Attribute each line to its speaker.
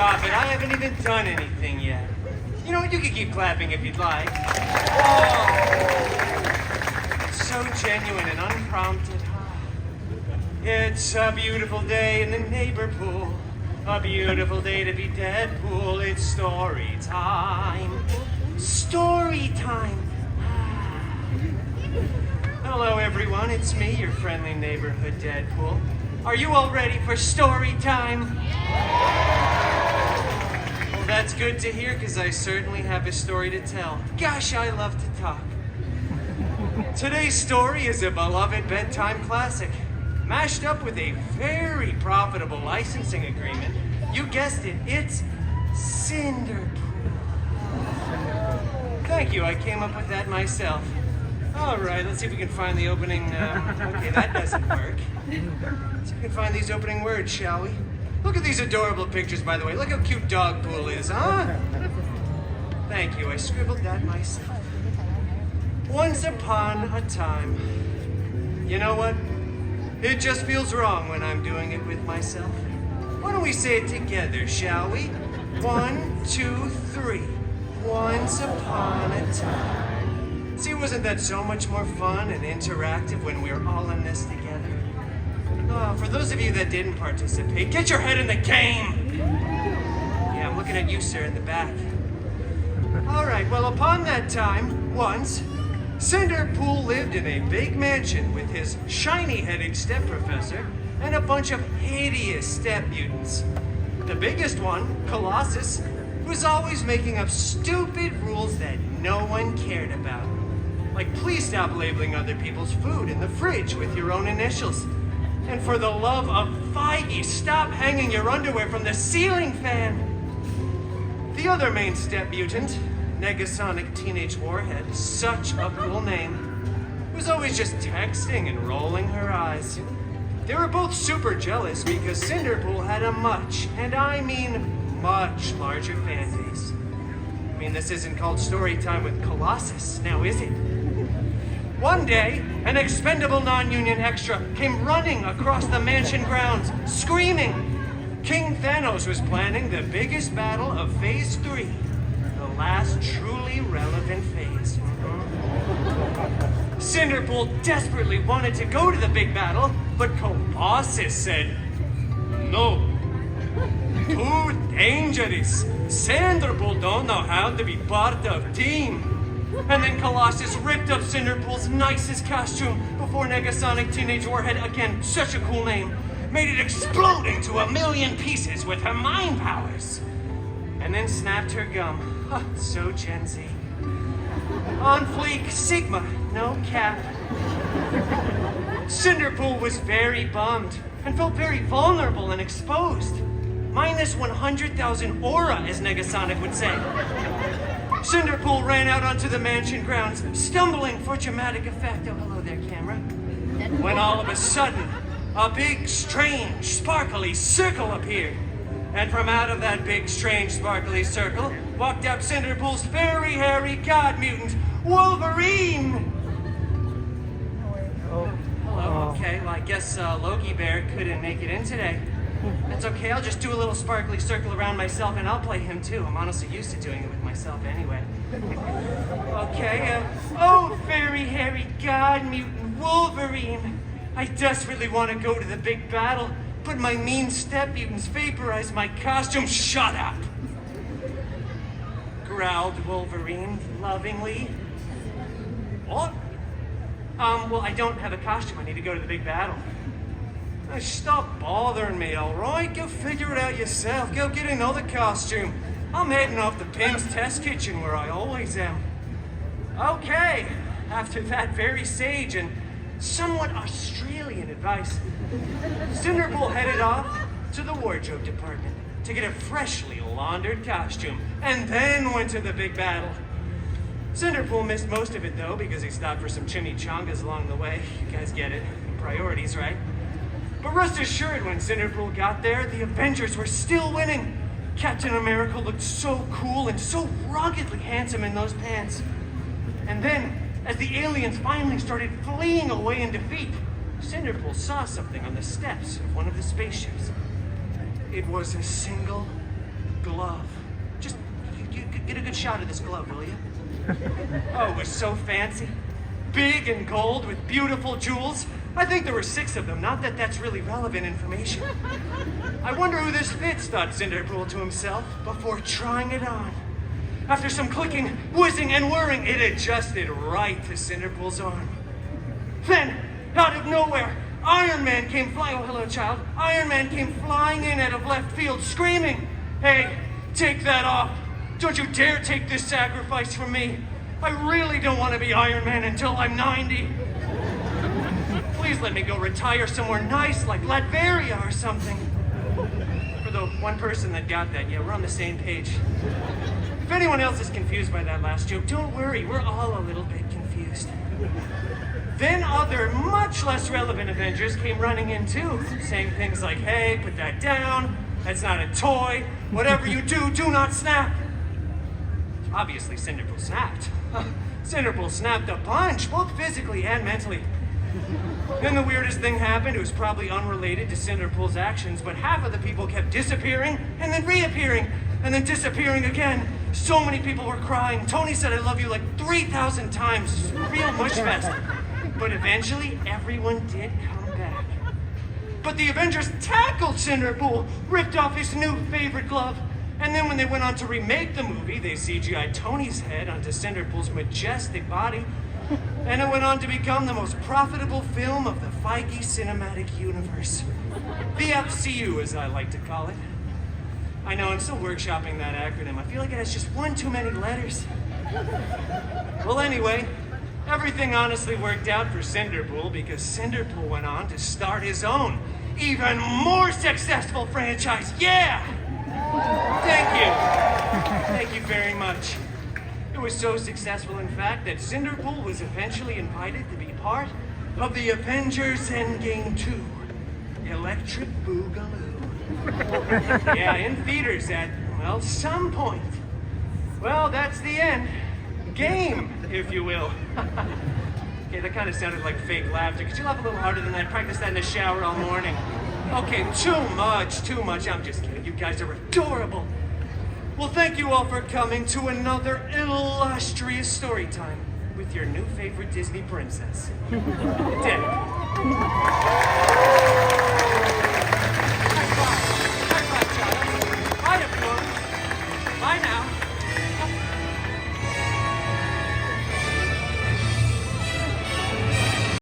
Speaker 1: stop it. I haven't even done anything yet. You know what? You can keep clapping if you'd like. Oh, so genuine and unprompted. It's a beautiful day in the neighbor pool. A beautiful day to be Deadpool. It's story time. Story time. Hello, everyone. It's me, your friendly neighborhood Deadpool. Are you all ready for story time? Well, that's good to hear, because I certainly have a story to tell. Gosh, I love to talk. Today's story is a beloved bedtime classic, mashed up with a very profitable licensing agreement. You guessed it, it's Cinder-Pool. Thank you, I came up with that myself. All right, let's see if we can find the opening, okay, that doesn't work. Let's see if we can find these opening words, shall we? Look at these adorable pictures, by the way. Look how cute Dog Pool is, huh? Thank you, I scribbled that myself. Once upon a time. You know what? It just feels wrong when I'm doing it with myself. Why don't we say it together, shall we? 1, 2, 3. Once upon a time. See, wasn't that so much more fun and interactive when we were all in this together? Oh, for those of you that didn't participate, get your head in the game! Yeah, I'm looking at you, sir, in the back. All right, well, upon that time, once, Cinder-Pool lived in a big mansion with his shiny-headed step-professor and a bunch of hideous step-mutants. The biggest one, Colossus, was always making up stupid rules that no one cared about. Like, please stop labeling other people's food in the fridge with your own initials. And for the love of Feige, stop hanging your underwear from the ceiling fan. The other main step-mutant, Negasonic Teenage Warhead, such a cool name, was always just texting and rolling her eyes. They were both super jealous because Cinder-Pool had a much, and I mean much larger fan base. I mean, this isn't called story time with Colossus, now is it? One day, an expendable non-union extra came running across the mansion grounds, screaming. King Thanos was planning the biggest battle of Phase 3, the last truly relevant phase. Cinder-Pool desperately wanted to go to the big battle, but Colossus said, "No. Too dangerous. Cinder-Pool don't know how to be part of team." And then Colossus ripped up Cinder-Pool's nicest costume before Negasonic Teenage Warhead, again, such a cool name, made it explode into a million pieces with her mind powers. And then snapped her gum. Huh, so Gen Z. On fleek, Sigma, no cap. Cinder-Pool was very bummed and felt very vulnerable and exposed. Minus 100,000 aura, as Negasonic would say. Cinder-Pool ran out onto the mansion grounds, stumbling for dramatic effect. Oh, hello there, camera. When all of a sudden, a big, strange, sparkly circle appeared. And from out of that big, strange, sparkly circle walked out Cinder-Pool's very hairy god mutant, Wolverine! Oh, hello, okay, well, I guess Loki Bear couldn't make it in today. That's okay, I'll just do a little sparkly circle around myself and I'll play him too. I'm honestly used to doing it with myself anyway. Okay, oh, very hairy god mutant Wolverine. I desperately want to go to the big battle, but my mean step mutants vaporize my costume. Shut up! Growled Wolverine lovingly. What? Well, I don't have a costume. I need to go to the big battle. Stop bothering me, all right? Go figure it out yourself. Go get another costume. I'm heading off to Pim's Test Kitchen, where I always am. Okay, after that very sage and somewhat Australian advice, Cinder-Pool headed off to the wardrobe department to get a freshly laundered costume, and then went to the big battle. Cinder-Pool missed most of it, though, because he stopped for some chimichangas along the way. You guys get it. Priorities, right? But rest assured, when Cinder-Pool got there, the Avengers were still winning. Captain America looked so cool and so ruggedly handsome in those pants. And then, as the aliens finally started fleeing away in defeat, Cinder-Pool saw something on the steps of one of the spaceships. It was a single glove. Just get a good shot of this glove, will you? Oh, it was so fancy. Big and gold with beautiful jewels. I think there were 6 of them, not that that's really relevant information. I wonder who this fits, thought Cinder-Pool to himself, before trying it on. After some clicking, whizzing, and whirring, it adjusted right to Cinder-Pool's arm. Then, out of nowhere, Iron Man came flying. Oh, hello, child. Iron Man came flying in out of left field, screaming, "Hey, take that off. Don't you dare take this sacrifice from me. I really don't want to be Iron Man until I'm 90. Please let me go retire somewhere nice like Latveria or something." For the one person that got that, yeah, we're on the same page. If anyone else is confused by that last joke, don't worry, we're all a little bit confused. Then other, much less relevant Avengers came running in too, saying things like, "Hey, put that down. That's not a toy. Whatever you do, do not snap." Obviously, Cinder-Pool snapped. Cinder-Pool snapped a bunch, both physically and mentally. Then the weirdest thing happened. It was probably unrelated to Cinder-Pool's actions, but half of the people kept disappearing and then reappearing and then disappearing again. So many people were crying. Tony said, "I love you" like 3,000 times. Real mush fest. But eventually, everyone did come back. But the Avengers tackled Cinder-Pool, ripped off his new favorite glove, and then when they went on to remake the movie, they CGI'd Tony's head onto Cinder-Pool's majestic body, and it went on to become the most profitable film of the Feige cinematic universe. The FCU, as I like to call it. I know, I'm still workshopping that acronym. I feel like it has just one too many letters. Well, anyway, everything honestly worked out for Cinder-Pool because Cinder-Pool went on to start his own, even more successful franchise. Yeah! Thank you. Thank you very much. It was so successful, in fact, that Cinder-Pool was eventually invited to be part of the Avengers Endgame 2, Electric Boogaloo. Yeah, in theaters at, well, some point. Well, that's the end. Game, if you will. Okay, that kind of sounded like fake laughter. Could you laugh a little harder than that? Practice that in the shower all morning. Okay, too much. I'm just kidding. You guys are adorable. Well, thank you all for coming to another illustrious story time with your new favorite Disney princess, Deadpool.